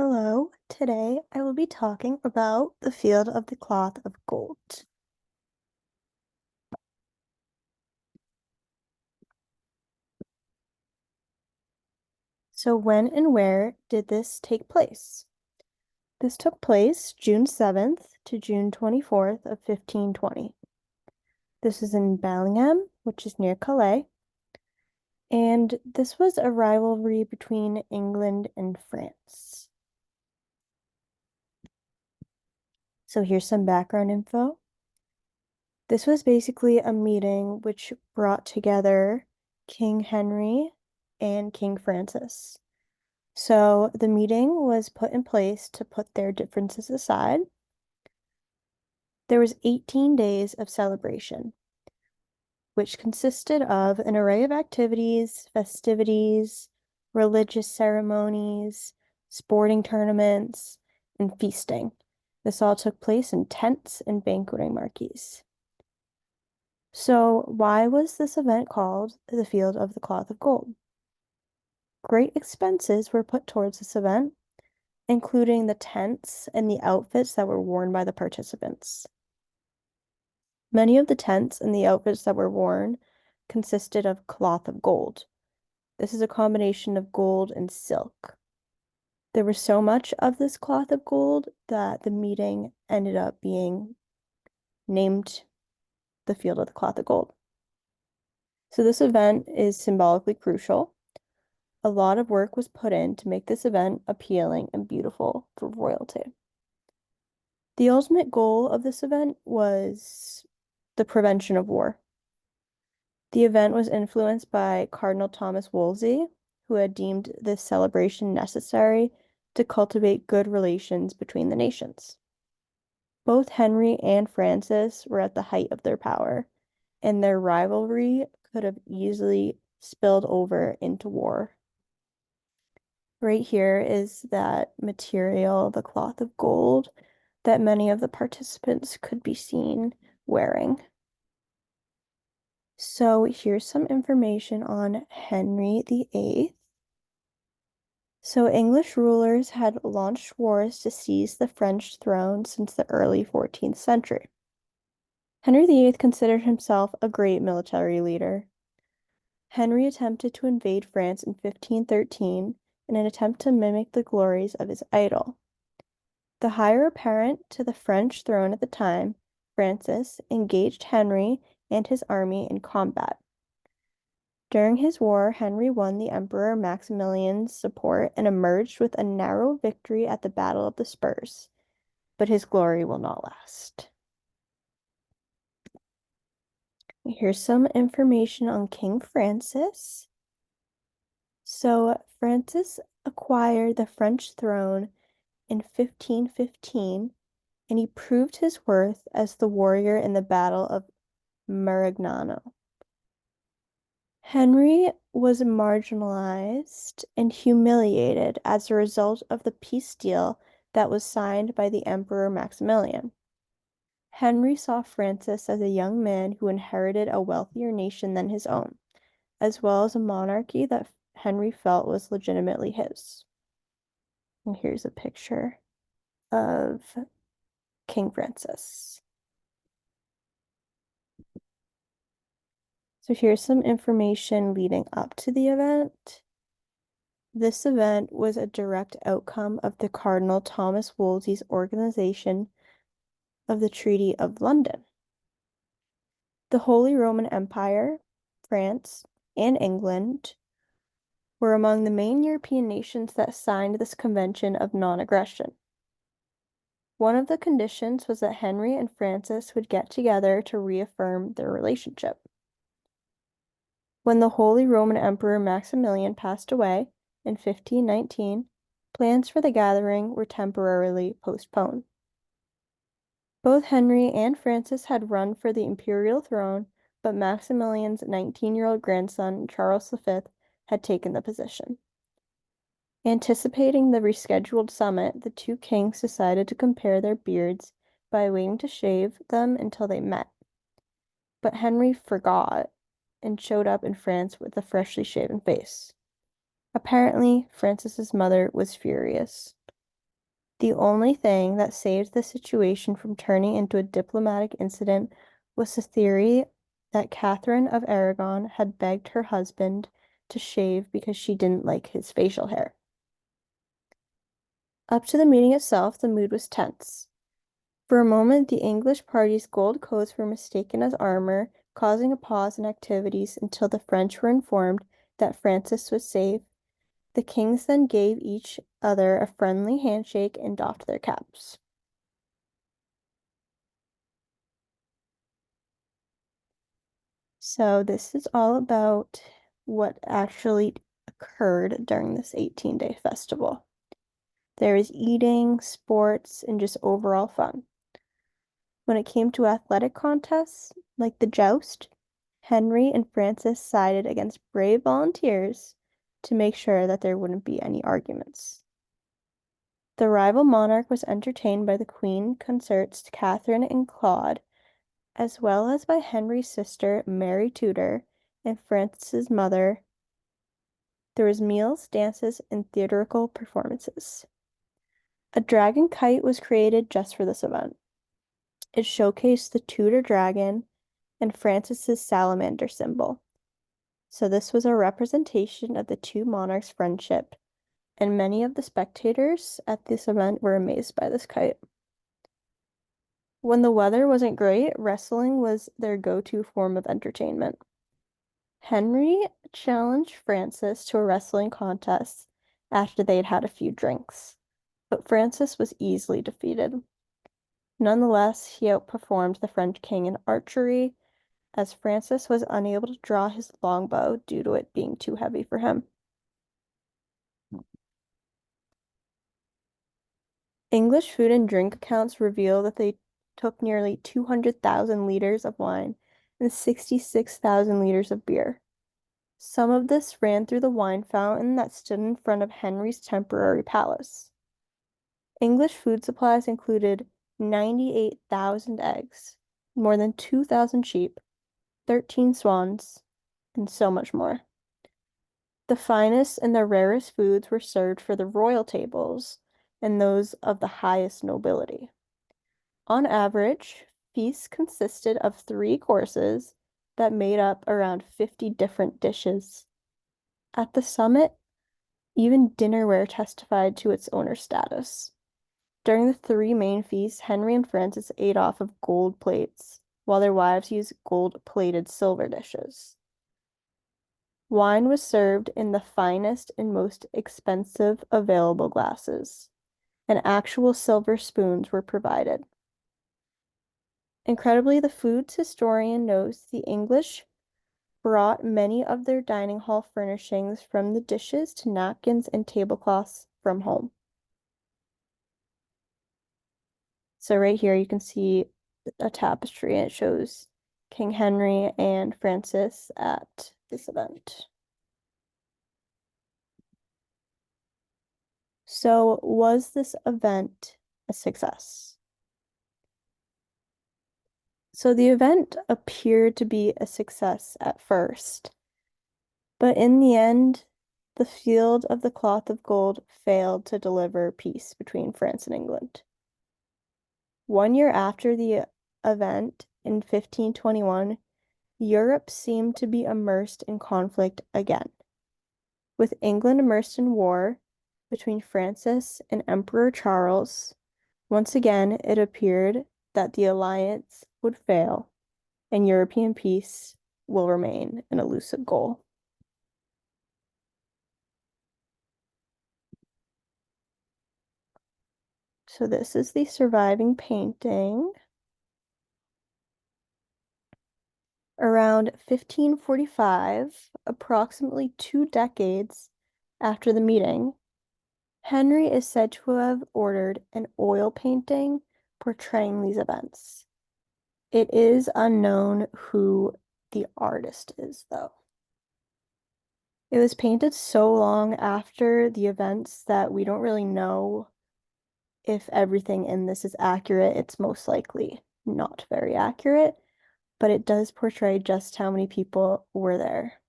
Hello, today I will be talking about the field of the cloth of gold. So when and where did this take place? This took place June 7th to June 24th of 1520. This is in Bellingham, which is near Calais, and this was a rivalry between England and France. So here's some background info. This was basically a meeting which brought together King Henry and King Francis. So the meeting was put in place to put their differences aside. There was 18 days of celebration, which consisted of an array of activities, festivities, religious ceremonies, sporting tournaments, and feasting. This all took place in tents and banqueting marquees. So why was this event called the Field of the Cloth of Gold? Great expenses were put towards this event, including the tents and the outfits that were worn by the participants. Many of the tents and the outfits that were worn consisted of cloth of gold. This is a combination of gold and silk. There was so much of this cloth of gold that the meeting ended up being named the Field of the Cloth of Gold. So this event is symbolically crucial. A lot of work was put in to make this event appealing and beautiful for royalty. The ultimate goal of this event was the prevention of war. The event was influenced by Cardinal Thomas Wolsey, who had deemed this celebration necessary to cultivate good relations between the nations. Both Henry and Francis were at the height of their power, and their rivalry could have easily spilled over into war. Right here is that material, the cloth of gold, that many of the participants could be seen wearing. So here's some information on Henry VIII. So English rulers had launched wars to seize the French throne since the early 14th century. Henry VIII considered himself a great military leader. Henry attempted to invade France in 1513 in an attempt to mimic the glories of his idol. The heir apparent to the French throne at the time, Francis, engaged Henry and his army in combat. During his war, Henry won the Emperor Maximilian's support and emerged with a narrow victory at the Battle of the Spurs, but his glory will not last. Here's some information on King Francis. So, Francis acquired the French throne in 1515, and he proved his worth as the warrior in the Battle of Marignano. Henry was marginalized and humiliated as a result of the peace deal that was signed by the Emperor Maximilian. Henry saw Francis as a young man who inherited a wealthier nation than his own, as well as a monarchy that Henry felt was legitimately his. And here's a picture of King Francis. So here's some information leading up to the event. This event was a direct outcome of the Cardinal Thomas Wolsey's organization of the Treaty of London. The Holy Roman Empire, France, and England were among the main European nations that signed this Convention of Non-Aggression. One of the conditions was that Henry and Francis would get together to reaffirm their relationship. When the Holy Roman Emperor Maximilian passed away in 1519, plans for the gathering were temporarily postponed. Both Henry and Francis had run for the imperial throne, but Maximilian's 19-year-old grandson, Charles V, had taken the position. Anticipating the rescheduled summit, the two kings decided to compare their beards by waiting to shave them until they met. But Henry forgot and showed up in France with a freshly shaven face. Apparently, Francis's mother was furious. The only thing that saved the situation from turning into a diplomatic incident was the theory that Catherine of Aragon had begged her husband to shave because she didn't like his facial hair. Up to the meeting itself, the mood was tense. For a moment, the English party's gold coats were mistaken as armor, causing a pause in activities until the French were informed that Francis was safe. The kings then gave each other a friendly handshake and doffed their caps. So this is all about what actually occurred during this 18-day festival. There is eating, sports, and just overall fun. When it came to athletic contests, like the joust, Henry and Francis sided against brave volunteers to make sure that there wouldn't be any arguments. The rival monarch was entertained by the Queen consorts Catherine and Claude, as well as by Henry's sister Mary Tudor and Francis's mother. There was meals, dances, and theatrical performances. A dragon kite was created just for this event. It showcased the Tudor dragon and Francis's salamander symbol. So this was a representation of the two monarchs' friendship, and many of the spectators at this event were amazed by this kite. When the weather wasn't great, wrestling was their go-to form of entertainment. Henry challenged Francis to a wrestling contest after they'd had a few drinks, but Francis was easily defeated. Nonetheless, he outperformed the French king in archery, as Francis was unable to draw his longbow due to it being too heavy for him. English food and drink accounts reveal that they took nearly 200,000 liters of wine and 66,000 liters of beer. Some of this ran through the wine fountain that stood in front of Henry's temporary palace. English food supplies included 98,000 eggs, more than 2,000 sheep, 13 swans, and so much more. The finest and the rarest foods were served for the royal tables and those of the highest nobility. On average, feasts consisted of 3 courses that made up around 50 different dishes. At the summit, even dinnerware testified to its owner's status. During the 3 main feasts, Henry and Francis ate off of gold plates, while their wives used gold-plated silver dishes. Wine was served in the finest and most expensive available glasses, and actual silver spoons were provided. Incredibly, the foods historian notes the English brought many of their dining hall furnishings, from the dishes to napkins and tablecloths, from home. So right here you can see a tapestry, and it shows King Henry and Francis at this event. So was this event a success? So the event appeared to be a success at first, but in the end, the Field of the Cloth of Gold failed to deliver peace between France and England. 1 year after the event, in 1521, Europe seemed to be immersed in conflict again. With England immersed in war between Francis and Emperor Charles, once again it appeared that the alliance would fail and European peace will remain an elusive goal. So this is the surviving painting. Around 1545, approximately 2 decades after the meeting, Henry is said to have ordered an oil painting portraying these events. It is unknown who the artist is, though. It was painted so long after the events that we don't really know if everything in this is accurate. It's most likely not very accurate, but it does portray just how many people were there.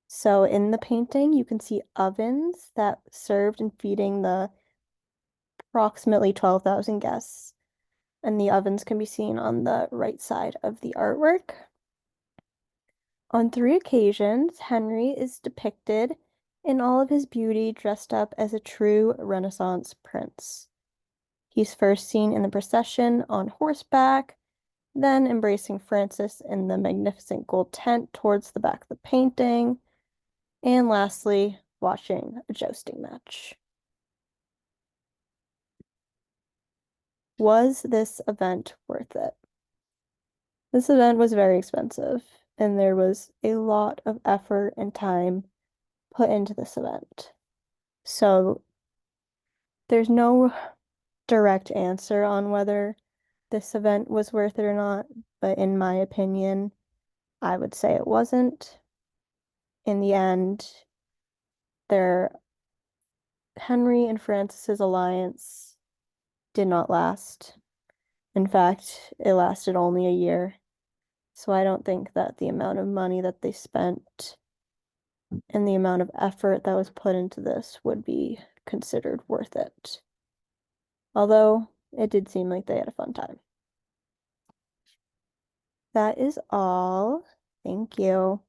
So in the painting, you can see ovens that served in feeding the approximately 12,000 guests, and the ovens can be seen on the right side of the artwork. On 3 occasions, Henry is depicted in all of his beauty, dressed up as a true Renaissance prince. He's first seen in the procession on horseback, then embracing Frances in the magnificent gold tent towards the back of the painting, and lastly, watching a jousting match. Was this event worth it? This event was very expensive, and there was a lot of effort and time put into this event. So there's no direct answer on whether this event was worth it or not, but in my opinion, I would say it wasn't. In the end, Henry and Frances's alliance did not last. In fact, it lasted only a year. So I don't think that the amount of money that they spent and the amount of effort that was put into this would be considered worth it. Although it did seem like they had a fun time. That is all. Thank you.